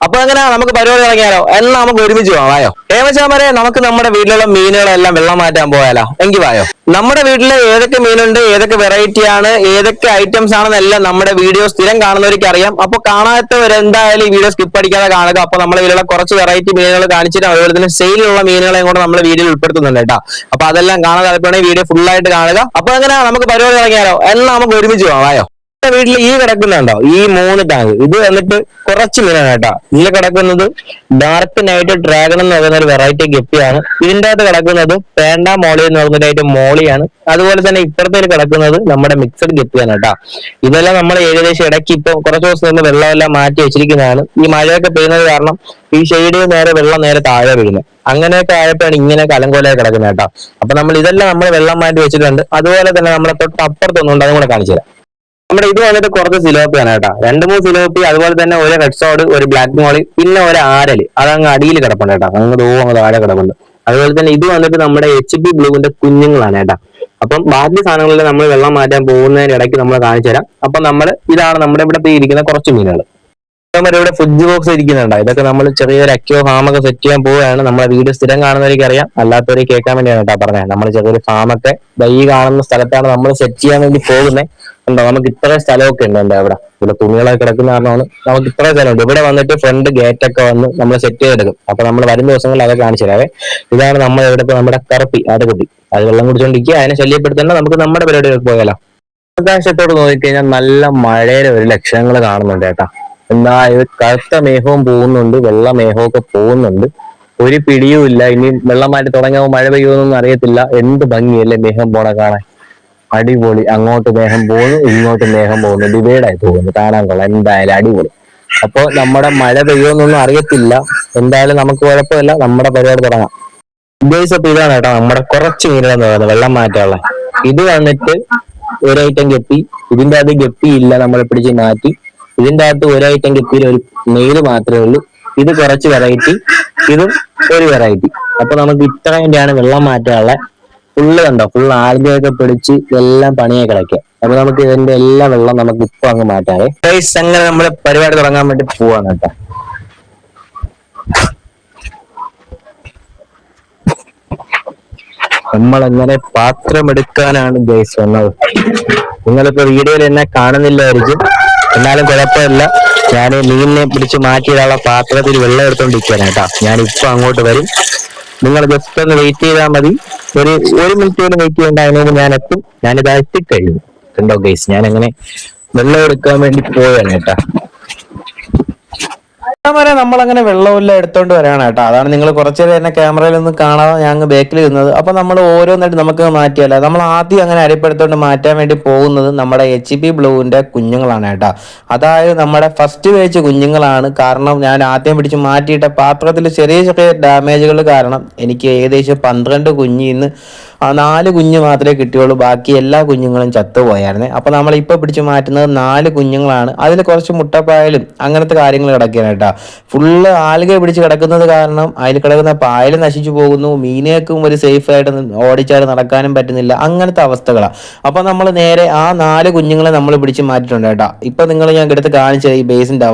അപ്പൊ അങ്ങനെ നമുക്ക് പരിപാടി തുടങ്ങിയാലോ? എല്ലാം നമുക്ക് ഒരുമിച്ച് പോവായോ? ഏമച്ചാമരെ നമുക്ക് നമ്മുടെ വീട്ടിലുള്ള മീനുകളെല്ലാം വെള്ളം മാറ്റാൻ പോയാലോ? എങ്കിൽ വായോ. നമ്മുടെ വീട്ടിൽ ഏതൊക്കെ മീനുണ്ട്, ഏതൊക്കെ വെറൈറ്റി ആണ്, ഏതൊക്കെ ഐറ്റംസ് ആണെന്നെല്ലാം നമ്മുടെ വീഡിയോ സ്ഥിരം കാണുന്നവർക്ക് അറിയാം. അപ്പൊ കാണാത്തവർ എന്തായാലും ഈ വീഡിയോ സ്കിപ്പ് അടിക്കാതെ കാണുക. അപ്പൊ നമ്മുടെ വീട്ടിലുള്ള കുറച്ച് വെറൈറ്റി മീനുകൾ കാണിച്ചിട്ട് അതുപോലെ തന്നെ സെയിലുള്ള മീനുകളെയും കൂടെ നമ്മുടെ വീഡിയോയിൽ ഉൾപ്പെടുത്തുന്നുണ്ട് കേട്ടോ. അപ്പൊ അതെല്ലാം കാണാൻ താല്പര്യമാണെങ്കിൽ വീഡിയോ ഫുൾ ആയിട്ട് കാണുക. അപ്പൊ അങ്ങനെ നമുക്ക് പരിപാടി തുടങ്ങിയാലോ? എല്ലാം നമുക്ക് ഒരുമിച്ച് പോവായോ. വീട്ടിൽ ഈ കിടക്കുന്നുണ്ടോ ഈ 3 ടാങ്ക്, ഇത് വന്നിട്ട് കുറച്ച് മീനാണ് കേട്ടോ. ഇതിൽ കിടക്കുന്നത് ഡാർക്ക് നൈറ്റ് ഡ്രാഗൺ എന്ന് പറയുന്ന ഒരു വെറൈറ്റി ഗപ്പിയാണ്. ഇതിന്റെ അകത്ത് കിടക്കുന്നത് പേണ്ട മോളി എന്ന് പറയുന്നതായിട്ട് മോളിയാണ്. അതുപോലെ തന്നെ ഇപ്പുറത്തേൽ കിടക്കുന്നത് നമ്മുടെ മിക്സഡ് ഗപ്പിയാണ് കേട്ടോ. ഇതെല്ലാം നമ്മൾ ഏകദേശം ഇടയ്ക്ക് ഇപ്പൊ കുറച്ച് ദിവസം നിന്ന് വെള്ളമെല്ലാം മാറ്റി വെച്ചിരിക്കുന്നതാണ്. ഈ മഴയൊക്കെ പെയ്യുന്നത് കാരണം ഈ ഷെയ്ഡ് നേരെ വെള്ളം നേരെ താഴെ വീഴുന്നത്. അങ്ങനെയൊക്കെ ആയപ്പോഴാണ് ഇങ്ങനെ കലങ്കോലായി കിടക്കുന്നത് കേട്ടോ. അപ്പൊ നമ്മൾ ഇതെല്ലാം നമ്മൾ വെള്ളം മാറ്റി വെച്ചിട്ടുണ്ട്. അതുപോലെ തന്നെ നമ്മളെ തൊട്ട് അപ്പുറത്തൊന്നുണ്ട്, അതും കൂടെ കാണിച്ചു തരാം. നമ്മുടെ ഇത് വന്നിട്ട് കുറച്ച് സിലോപ്പിയാണ് കേട്ടോ. 2-3 സിലോപ്പി, അതുപോലെ തന്നെ ഒരു റെഡ് സോഡ്, ഒരു ബ്ലാക്ക് മോളി, പിന്നെ ഒരു ആരല്. അതങ്ങ് അടിയിൽ കിടപ്പുണ്ട് കേട്ടോ. അങ്ങ് താഴെ കിടപ്പുണ്ട്. അതുപോലെ തന്നെ ഇത് വന്നിട്ട് നമ്മുടെ HP ബ്ലൂവിന്റെ കുഞ്ഞുങ്ങളാണ് കേട്ടോ. അപ്പം ബാക്കി സാധനങ്ങളിൽ നമ്മൾ വെള്ളം മാറ്റാൻ പോകുന്നതിന് ഇടയ്ക്ക് നമ്മൾ കാണിച്ചു തരാം. അപ്പൊ ഇതാണ് നമ്മുടെ ഇവിടെ ഇരിക്കുന്ന കുറച്ച് മീനുകൾ. ഇവിടെ ഫുഡ് ബോക്സ് ഇരിക്കുന്നുണ്ടോ? ഇതൊക്കെ നമ്മൾ ചെറിയൊരു അക്യോ ഫാമൊക്കെ സെറ്റ് ചെയ്യാൻ പോവുകയാണ്. നമ്മളെ വീഡിയോ സ്ഥിരം കാണുന്നവർക്ക് അറിയാം, അല്ലാത്തവരെ കേൾക്കാൻ വേണ്ടിയാണ് കേട്ടോ പറഞ്ഞത്. നമ്മൾ ചെറിയൊരു ഫാമൊക്കെ ഈ കാണുന്ന സ്ഥലത്താണ് നമ്മൾ സെറ്റ് ചെയ്യാൻ വേണ്ടി പോകുന്നത്. ഉണ്ടോ, നമുക്ക് ഇത്ര സ്ഥലമൊക്കെ ഉണ്ട് എന്റെ ഇവിടെ തുണികളൊക്കെ കിടക്കുന്ന കാരണമാണ് നമുക്ക് ഇത്ര സ്ഥലമുണ്ട്. ഇവിടെ വന്നിട്ട് ഫ്രണ്ട് ഗേറ്റ് ഒക്കെ വന്ന് നമ്മൾ സെറ്റ് ചെയ്തെടുക്കും. അപ്പൊ നമ്മൾ വരുന്ന ദിവസങ്ങളിൽ അതൊക്കെ കാണിച്ചു തരാവേ. ഇതാണ് നമ്മൾ ഇവിടുത്തെ നമ്മുടെ കറുപ്പി ആടുകുട്ടി. അത് വെള്ളം കുടിച്ചോണ്ടിരിക്കുക, അതിനെ ശല്യപ്പെടുത്തേണ്ട. നമുക്ക് നമ്മുടെ പരിപാടികൾക്ക് പോയാലോ. ആകാശത്തോട് നോക്കിക്കഴിഞ്ഞാൽ നല്ല മഴയുടെ ഒരു ലക്ഷണങ്ങൾ കാണുന്നുണ്ട് കേട്ടോ. എന്നാ ഇത് കറുത്ത മേഘവും പോകുന്നുണ്ട്, വെള്ള മേഘമൊക്കെ പോകുന്നുണ്ട്. ഒരു പിടിയും ഇല്ല. ഇനി വെള്ളം മാറ്റി തുടങ്ങിയാൽ മഴ പെയ്യുമെന്നൊന്നും അറിയത്തില്ല. എന്ത് ഭംഗിയല്ലേ മേഘം പോണ കാണാൻ, അടിപൊളി. അങ്ങോട്ട് മേഘം പോകുന്നു, ഇങ്ങോട്ട് മേഘം പോകുന്നു, ഡിവൈഡായി പോകുന്നു. കാണാൻ കൊള്ളാം, എന്തായാലും അടിപൊളി. അപ്പൊ നമ്മുടെ മഴ പെയ്യുമെന്നൊന്നും അറിയത്തില്ല. എന്തായാലും നമുക്ക് കുഴപ്പമില്ല, നമ്മുടെ പരിപാടി തുടങ്ങാം. അപ്പൊ ഇതാണ് കേട്ടോ നമ്മുടെ കുറച്ച് മീനുകളെന്ന് പറയുന്നത് വെള്ളം മാറ്റാനുള്ള. ഇത് വന്നിട്ട് ഒരു ഐറ്റം ഗപ്പി. ഇതിന്റെ അത് ഗപ്പി ഇല്ല, നമ്മൾ പിടിച്ച് മാറ്റി. ഇതിന്റെ അകത്ത് ഒരു ഐറ്റം ഗപ്പിയിൽ ഒരു മെയില് മാത്രമേ ഉള്ളൂ. ഇത് കുറച്ച് വെറൈറ്റി, ഇതും ഒരു വെറൈറ്റി. അപ്പൊ നമുക്ക് ഇത്രയാണ് വെള്ളം മാറ്റാനുള്ള. ഫുള്ള് കണ്ടോ, ഫുള്ള് ആൽഗയൊക്കെ പിടിച്ച് എല്ലാം പണിയെ കിടക്കുക. അപ്പൊ നമുക്ക് ഇതിന്റെ എല്ലാ വെള്ളം നമുക്ക് ഇപ്പൊ അങ്ങ് മാറ്റാവേ. അങ്ങനെ നമ്മള് പരിപാടി തുടങ്ങാൻ വേണ്ടി പോവാണ് കേട്ടോ. നമ്മളെങ്ങനെ പാത്രമെടുക്കാനാണ് ഗൈസ് വന്നത്. നിങ്ങളിപ്പോ വീഡിയോയിൽ എന്നെ കാണുന്നില്ലായിരിക്കും, എന്നാലും കുഴപ്പമില്ല. ഞാൻ മീനിനെ പിടിച്ച് മാറ്റിയിടാനുള്ള പാത്രത്തിൽ വെള്ളം എടുത്തോണ്ടിരിക്കുകയാണ് കേട്ടോ. ഞാനിപ്പോ അങ്ങോട്ട് വരും. നിങ്ങൾ ജസ്റ്റ് ഒന്ന് വെയിറ്റ് ചെയ്താൽ മതി. ഒരു മിനിറ്റ് പോലും വെയിറ്റ് ചെയ്യേണ്ട, അതിന് മുമ്പ് ഞാൻ എത്തും. ഞാനിത് എത്തിക്കഴിഞ്ഞു. കണ്ടോ ഗൈസ്, ഞാൻ അങ്ങനെ വെള്ളം എടുക്കാൻ വേണ്ടി പോവുകയാണ് കേട്ടാ. വരെ നമ്മളങ്ങനെ വെള്ളമെല്ലാം എടുത്തോണ്ട് വരാണ് കേട്ടോ. അതാണ് നിങ്ങൾ കുറച്ചേരം എന്നെ ക്യാമറയിലൊന്നും കാണാതെ ഞാൻ ബാക്കിൽ ഇരുന്നത്. അപ്പൊ നമ്മൾ ഓരോന്നായിട്ട് നമുക്ക് മാറ്റിയല്ല. നമ്മൾ ആദ്യം അങ്ങനെ അരിപ്പെടുത്തോണ്ട് മാറ്റാൻ വേണ്ടി പോകുന്നത് നമ്മുടെ HP ബ്ലൂവിന്റെ കുഞ്ഞുങ്ങളാണ് കേട്ടോ. അതായത് നമ്മുടെ ഫസ്റ്റ് ബാച്ച് കുഞ്ഞുങ്ങളാണ്. കാരണം ഞാൻ ആദ്യം പിടിച്ച് മാറ്റിയിട്ട പാത്രത്തിൽ ചെറിയ ചെറിയ ഡാമേജുകൾ കാരണം എനിക്ക് ഏകദേശം 12 കുഞ്ഞിന്ന് 4 കുഞ്ഞ് മാത്രമേ കിട്ടിയുള്ളൂ. ബാക്കി എല്ലാ കുഞ്ഞുങ്ങളും ചത്തുപോയായിരുന്നേ. അപ്പൊ നമ്മൾ ഇപ്പൊ പിടിച്ച് മാറ്റുന്നത് 4 കുഞ്ഞുങ്ങളാണ്. അതിൽ കുറച്ച് മുട്ടപ്പായലും അങ്ങനത്തെ കാര്യങ്ങൾ കിടക്കുകയാണ് കേട്ടോ. ഫുള്ള് ആൽഗ പിടിച്ച് കിടക്കുന്നത് കാരണം അതിൽ കിടക്കുന്ന പായൽ നശിച്ചു പോകുന്നു. മീനേക്കും ഒരു സേഫ് ആയിട്ട് ഓടിച്ചാൽ നടക്കാനും പറ്റുന്നില്ല. അങ്ങനത്തെ അവസ്ഥകളാണ്. അപ്പൊ നമ്മൾ നേരെ ആ 4 കുഞ്ഞുങ്ങളെ നമ്മൾ പിടിച്ച് മാറ്റിയിട്ടുണ്ട് കേട്ടോ. ഇപ്പൊ നിങ്ങൾ ഞാൻ എടുത്ത് കാണിച്ചത് ഈ ബേസിന്റെ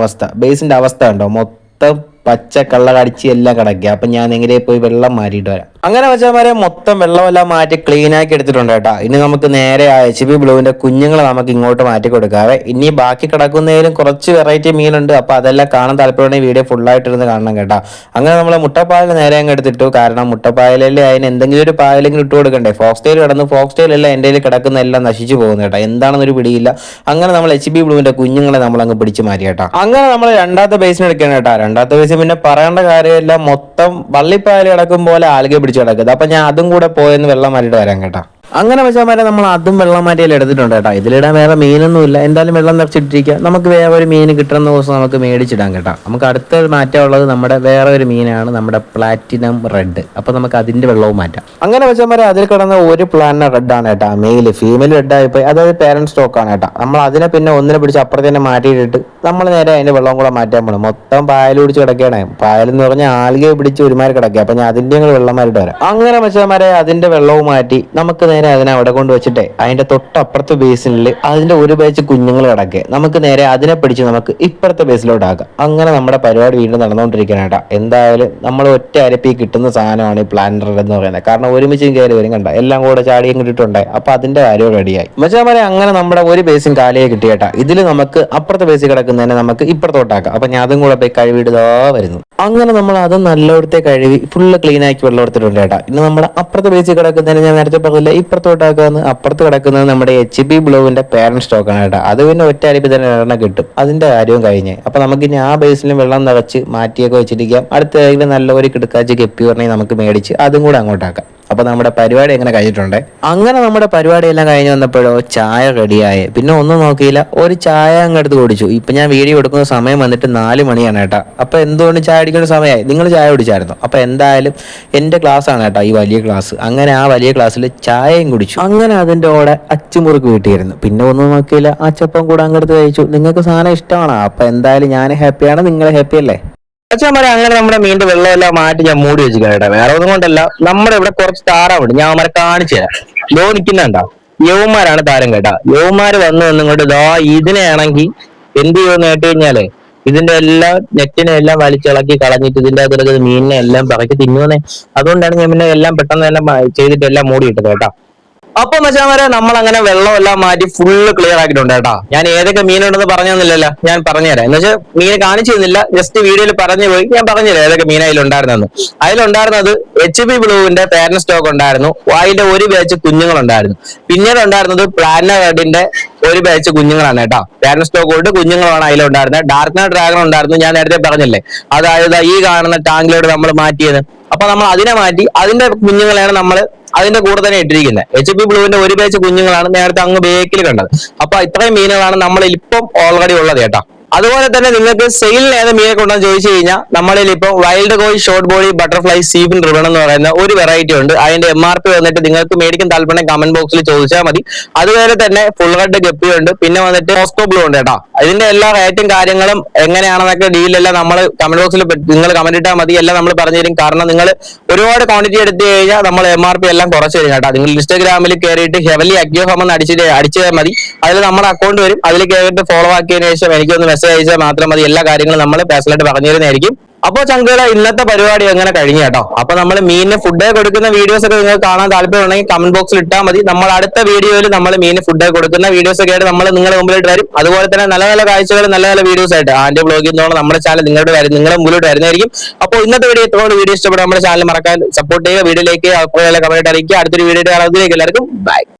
അവസ്ഥ ഉണ്ടോ, മൊത്തം പച്ച കള്ള കടിച്ച് എല്ലാം കിടക്കുക. അപ്പൊ ഞാൻ എങ്ങനെ പോയി വെള്ളം മാറ്റിയിട്ട് വരാം. അങ്ങനെ വെച്ചാൽ മൊത്തം വെള്ളമെല്ലാം മാറ്റി ക്ലീൻ ആക്കി എടുത്തിട്ടുണ്ട് കേട്ടോ. ഇനി നമുക്ക് നേരെ ആ HP ബ്ലൂവിന്റെ കുഞ്ഞുങ്ങളെ നമുക്ക് ഇങ്ങോട്ട് മാറ്റി കൊടുക്കാവേ. ഇനി ബാക്കി കിടക്കുന്നതിലും കുറച്ച് വെറൈറ്റി മീനുണ്ട്. അപ്പൊ അതെല്ലാം കാണാൻ താല്പര്യമുണ്ടെങ്കിൽ വീഡിയോ ഫുള്ളായിട്ടിരുന്ന് കാണണം കേട്ടോ. അങ്ങനെ നമ്മൾ മുട്ടപ്പായൽ നേരെ അങ്ങ് എടുത്തിട്ടു. കാരണം മുട്ടപ്പായലല്ലേ അതിന് എന്തെങ്കിലും ഒരു പായലെങ്കിലും ഇട്ട് കൊടുക്കണ്ടേ. ഫോക്സ് ടെയിൽ കിടന്ന് ഫോക്സ് ടെയിലെല്ലാം എൻ്റെ കയ്യിൽ കിടക്കുന്ന എല്ലാം നശിച്ചു പോകുന്നു കേട്ടോ. എന്താണെന്നൊരു പിടിയില്ല. അങ്ങനെ നമ്മൾ HP ബ്ലൂവിന്റെ കുഞ്ഞുങ്ങളെ നമ്മൾ അങ്ങ് പിടിച്ച് മാറ്റി കേട്ടോ. അങ്ങനെ നമ്മൾ രണ്ടാമത്തെ ബേസിന് എടുക്കണം കേട്ടോ. രണ്ടാമത്തെ ബേസ് പിന്നെ പറയേണ്ട കാര്യമില്ല, മൊത്തം വള്ളിപ്പായൽ കിടക്കും പോലെ ആൽഗ പിടിച്ച് കിടക്കുന്നത്. അപ്പൊ ഞാൻ അതും കൂടെ പോയെന്ന് വെള്ളം മാറ്റിയിട്ട് വരാം കേട്ടോ. അങ്ങനെ വെച്ചാൽ നമ്മൾ അതും വെള്ളം മാറ്റിയെല്ലാം എടുത്തിട്ടുണ്ട് കേട്ടോ. ഇതിലിടാൻ വേറെ മീനൊന്നുമില്ല. എന്തായാലും വെള്ളം നിറച്ചിട്ടിരിക്കുക. നമുക്ക് വേറെ ഒരു മീൻ കിട്ടുന്ന ദിവസം നമുക്ക് മേടിച്ചിടാം കേട്ടോ. നമുക്ക് അടുത്ത മാറ്റാനുള്ളത് നമ്മുടെ വേറെ ഒരു മീനാണ്, നമ്മുടെ പ്ലാറ്റിനം റെഡ്. അപ്പൊ നമുക്ക് അതിന്റെ വെള്ളവും മാറ്റാം. അങ്ങനെ വെച്ചാൽ അതിൽ കിടന്ന ഒരു പ്ലാറ്റിനം റെഡ് ആണ് കേട്ടോ. മെയിൽ ഫീമെയിൽ റെഡ് ആയിപ്പോയി. അതായത് പേരന്റ് സ്റ്റോക്ക് ആണ് കേട്ടോ. നമ്മൾ അതിനെ പിന്നെ ഒന്നിനെ പിടിച്ച് അപ്പുറത്ത് തന്നെ മാറ്റിയിട്ടിട്ട് നമ്മൾ നേരെ അതിന്റെ വെള്ളം കൂടെ മാറ്റാൻ പോകണം. മൊത്തം പായൽ പിടിച്ച് കിടക്കുകയാണ്. പായൽ എന്ന് പറഞ്ഞാൽ ആൽഗയെ പിടിച്ച് ഒരുമാതിരി കിടക്കുക. അപ്പൊ ഞാൻ അതിന്റെ വെള്ളം മാറ്റിട്ട് വരാം. അങ്ങനെ വെച്ചാൽ അതിന്റെ വെള്ളവും മാറ്റി നമുക്ക് നേരെ അതിനെ അവിടെ കൊണ്ട് വെച്ചിട്ടേ അതിന്റെ തൊട്ടപ്പുറത്തെ ബേസിനിൽ അതിന്റെ ഒരു ബാച്ച് കുഞ്ഞുങ്ങൾ കിടക്കെ നമുക്ക് നേരെ അതിനെ പിടിച്ച് നമുക്ക് ഇപ്പുറത്തെ ബേസിലോട്ട് ആക്കാം. അങ്ങനെ നമ്മുടെ പരിപാടി വീണ്ടും നടന്നുകൊണ്ടിരിക്കാനായിട്ടാ. എന്തായാലും നമ്മൾ ഒറ്റ അരപ്പി കിട്ടുന്ന സാധനമാണ് ഈ പ്ലാനർ എന്ന് പറയുന്നത്. കാരണം ഒരുമിച്ചും കയറി വരും, കണ്ട എല്ലാം കൂടെ ചാടിയും കിട്ടിയിട്ടുണ്ടായി. അപ്പൊ അതിന്റെ കാര്യം റെഡിയായി. മച്ചാമാരെ അങ്ങനെ നമ്മുടെ ഒരു ബേസും കാലിയെ കിട്ടിയേട്ടാ. ഇതിൽ നമുക്ക് അപ്പുറത്തെ ബേസിൽ കിടക്കുന്നതിനെ നമുക്ക് ഇപ്പുറത്തോട്ടാക്കാം. അപ്പൊ ഞാൻ അതും കൂടെ പോയി കഴുകിയിടുതാ വരുന്നു. അങ്ങനെ നമ്മൾ അത് നല്ലോടത്തെ കഴുകി ഫുള്ള് ക്ലീൻ ആക്കി വെള്ളം എടുത്തിട്ടുണ്ട് ചേട്ടാ. ഇന്ന് നമ്മുടെ അപ്പുറത്തെ ബേസിൽ കിടക്കുന്നതിന് ഞാൻ നേരത്തെ പറഞ്ഞില്ല ഇപ്പുറത്തോട്ടാക്കാന്ന്. അപ്പുറത്ത് കിടക്കുന്നത് നമ്മുടെ HP ബ്ലൂവിന്റെ പാരന്റ് സ്റ്റോക്ക് ആണ് ചേട്ടാ. അത് പിന്നെ ഒറ്റ അരിപ്പിൽ തന്നെ എണ്ണ കിട്ടും. അതിന്റെ കാര്യവും കഴിഞ്ഞ്. അപ്പൊ നമുക്ക് ഇനി ആ ബേസിലും വെള്ളം നിറച്ച് മാറ്റിയൊക്കെ വെച്ചിരിക്കാം. അടുത്ത നല്ല ഒരു കിടക്കാച്ച് ഗപ്പി പറഞ്ഞാൽ നമുക്ക് മേടിച്ച് അതും കൂടെ അങ്ങോട്ടാക്കാം. അപ്പൊ നമ്മുടെ പരിപാടി എങ്ങനെ കഴിഞ്ഞിട്ടുണ്ട്. അങ്ങനെ നമ്മുടെ പരിപാടി എല്ലാം കഴിഞ്ഞ് വന്നപ്പോഴോ ചായ റെഡിയായി. പിന്നെ ഒന്നും നോക്കിയില്ല, ഒരു ചായ അങ്ങെടുത്ത് കുടിച്ചു. ഇപ്പൊ ഞാൻ വീഡിയോ എടുക്കുന്ന സമയം വന്നിട്ട് 4 മണിയാണ് കേട്ടാ. അപ്പൊ എന്തുകൊണ്ട് ചായ അടിക്കുന്ന സമയമായി. നിങ്ങൾ ചായ കുടിച്ചായിരുന്നു. അപ്പൊ എന്തായാലും എന്റെ ക്ലാസ് ആണ് കേട്ടോ, ഈ വലിയ ക്ലാസ്. അങ്ങനെ ആ വലിയ ക്ലാസ്സിൽ ചായയും കുടിച്ചു. അങ്ങനെ അതിന്റെ കൂടെ അച്ചുമുറുക്ക് വീട്ടിയിരുന്നു. പിന്നെ ഒന്നും നോക്കിയില്ല, അച്ചപ്പം കൂടെ അങ്ങെടുത്ത് കഴിച്ചു. നിങ്ങൾക്ക് സാധനം ഇഷ്ടമാണോ? അപ്പൊ എന്തായാലും ഞാൻ ഹാപ്പിയാണ്, നിങ്ങൾ ഹാപ്പി അല്ലേ? അച്ഛന്മാരെ അങ്ങനെ നമ്മുടെ മീനിന്റെ വെള്ളമെല്ലാം മാറ്റി ഞാൻ മൂടി വെച്ച് കേട്ടോ. വേറെ ഒന്നും കൊണ്ടല്ല, നമ്മുടെ ഇവിടെ കുറച്ച് താറാവുണ്ട്. ഞാൻ അവന്മാരെ കാണിച്ചു തരാം. ലോ നിൽക്കുന്നുണ്ടോ, യവന്മാരാണ് താരം കേട്ടാ. യവന്മാര് വന്നിങ്ങോട്ട് ഇതാ ഇതിനെയാണെങ്കിൽ എന്ത് ചെയ്യുമെന്ന് കേട്ട് കഴിഞ്ഞാലേ ഇതിന്റെ എല്ലാം നെറ്റിനെ എല്ലാം വലിച്ചിളക്കി കളഞ്ഞിട്ട് ഇതിന്റെ അകത്തുള്ള മീനിനെ എല്ലാം പറക്കി തിന്നുവന്നേ. അതുകൊണ്ടാണ് ഞാൻ പിന്നെ എല്ലാം പെട്ടെന്ന് തന്നെ ചെയ്തിട്ട് എല്ലാം മൂടി ഇട്ടത് കേട്ടാ. അപ്പൊ മച്ചാമാരെ നമ്മൾ അങ്ങനെ വെള്ളമെല്ലാം മാറ്റി ഫുള്ള് ക്ലിയർ ആക്കിയിട്ടുണ്ട് കേട്ടോ. ഞാൻ ഏതൊക്കെ മീനുണ്ടെന്ന് പറഞ്ഞു തന്നില്ലല്ലോ, ഞാൻ പറഞ്ഞുതരാം. എന്ന് വെച്ചാൽ മീനെ കാണിച്ചു തന്നില്ല, ജസ്റ്റ് വീഡിയോയിൽ പറഞ്ഞു പോയി. ഞാൻ പറഞ്ഞുതരാം ഏതൊക്കെ മീൻ അതിലുണ്ടായിരുന്നെന്ന്. അതിലുണ്ടായിരുന്നത് HP ബ്ലൂവിന്റെ പാരന്റ് സ്റ്റോക്ക് ഉണ്ടായിരുന്നു. അതിന്റെ ഒരു ബാച്ച് കുഞ്ഞുങ്ങളുണ്ടായിരുന്നു. പിന്നീട് ഉണ്ടായിരുന്നത് പ്ലാനറിന്റെ ഒരു ബാച്ച് കുഞ്ഞുങ്ങളാണ് കേട്ടോ. പാരന്റ് സ്റ്റോക്ക് കൊണ്ട് കുഞ്ഞുങ്ങളാണ് അതിലുണ്ടായിരുന്നത്. ഡാർക്ക് ഡ്രാഗൺ ഉണ്ടായിരുന്നു, ഞാൻ നേരത്തെ പറഞ്ഞില്ലേ. അതായത് ഈ കാണുന്ന ടാങ്കിലോട് നമ്മൾ മാറ്റിയത്. അപ്പൊ നമ്മൾ അതിനെ മാറ്റി അതിന്റെ കുഞ്ഞുങ്ങളെയാണ് നമ്മൾ അതിന്റെ കൂടെ തന്നെ ഇട്ടിരിക്കുന്നത്. HP ബ്ലൂവിന്റെ ഒരു ബാച്ച് കുഞ്ഞുങ്ങളാണ് നേരത്തെ അങ്ങ് ബേക്കിൽ കണ്ടത്. അപ്പൊ ഇത്രയും മീനുകളാണ് നമ്മളിൽ ഇപ്പം ഓൾറെഡി ഉള്ളത് കേട്ടോ. അതുപോലെ തന്നെ നിങ്ങൾക്ക് സെയിലിന് ഏത് മീനൊക്കെ ഉണ്ടെന്ന് ചോദിച്ചു കഴിഞ്ഞാൽ നമ്മളിൽ ഇപ്പോൾ wild koi short body butterfly സീഫിൻ റിബൺ എന്ന് പറയുന്ന ഒരു വെറൈറ്റി ഉണ്ട്. അതിന്റെ MRP വന്നിട്ട് നിങ്ങൾക്ക് മേടിക്കാൻ താല്പര്യം കമന്റ് ബോക്സിൽ ചോദിച്ചാൽ മതി. അതുപോലെ തന്നെ ഫുൾ റെഡ് ഗപ്പി ഉണ്ട്. പിന്നെ വന്നിട്ട് മോസ്കോ ബ്ലൂ ഉണ്ട് കേട്ടോ. ഇതിന്റെ എല്ലാ റേറ്റും കാര്യങ്ങളും എങ്ങനെയാണെന്നൊക്കെ ഡീലെല്ലാം നമ്മൾ കമന്റ് ബോക്സിൽ നിങ്ങൾ കമന്റ് ഇട്ടാൽ മതി. എല്ലാം നമ്മൾ പറഞ്ഞു തരും. കാരണം നിങ്ങൾ ഒരുപാട് ക്വാണ്ടിറ്റി എടുത്തു കഴിഞ്ഞാൽ നമ്മൾ MRP എല്ലാം കുറച്ച് തരും കേട്ടോ. നിങ്ങൾ ഇൻസ്റ്റാഗ്രാമിൽ കയറിയിട്ട് ഹെവലി അക്യോഫം എന്ന് അടിച്ചാൽ മതി. അതിൽ നമ്മുടെ അക്കൗണ്ട് വരും. അതിൽ കയറിയിട്ട് ഫോളോ ആക്കിയതിനു ശേഷം എനിക്കൊന്ന് മെസ്സേജ് അയച്ചാൽ മാത്രം മതി. എല്ലാ കാര്യങ്ങളും നമ്മൾ പേഴ്സണലായിട്ട് പറഞ്ഞു തരുന്നതായിരിക്കും. അപ്പൊ ചങ്കുകളെ ഇന്നത്തെ പരിപാടി എങ്ങനെ കഴിഞ്ഞു കേട്ടോ. അപ്പൊ നമ്മൾ മീനിന് ഫുഡ് കൊടുക്കുന്ന വീഡിയോസ് ഒക്കെ നിങ്ങൾക്ക് കാണാൻ താല്പര്യമുണ്ടെങ്കിൽ കമന്റ് ബോക്സിൽ ഇട്ടാൽ മതി. നമ്മൾ അടുത്ത വീഡിയോയിൽ നമ്മൾ മീനിന് ഫുഡ് കൊടുക്കുന്ന വീഡിയോസ് ഒക്കെ ആയിട്ട് നമ്മൾ നിങ്ങളുടെ മുമ്പിലോട്ട് വരും. അതുപോലെ തന്നെ നല്ല നല്ല കാഴ്ചകൾ നല്ല നല്ല വീഡിയോസ് ആയിട്ട് ആന്റെ ബ്ലോഗിൽ നിന്നോളം നമ്മുടെ ചാനൽ നിങ്ങളുടെ മുമ്പിലോട്ട് വരുന്നതായിരിക്കും. അപ്പോൾ ഇന്നത്തെ വീഡിയോ ഇഷ്ടപ്പെടും നമ്മുടെ ചാനൽ മറക്കാൻ സപ്പോർട്ട് ചെയ്യുക. വീഡിയോയിലേക്ക് കമന്റ് അറിയിക്കുക. അടുത്തൊരു വീഡിയോ കാണുന്നതിലേക്ക് എല്ലാവർക്കും ബൈ.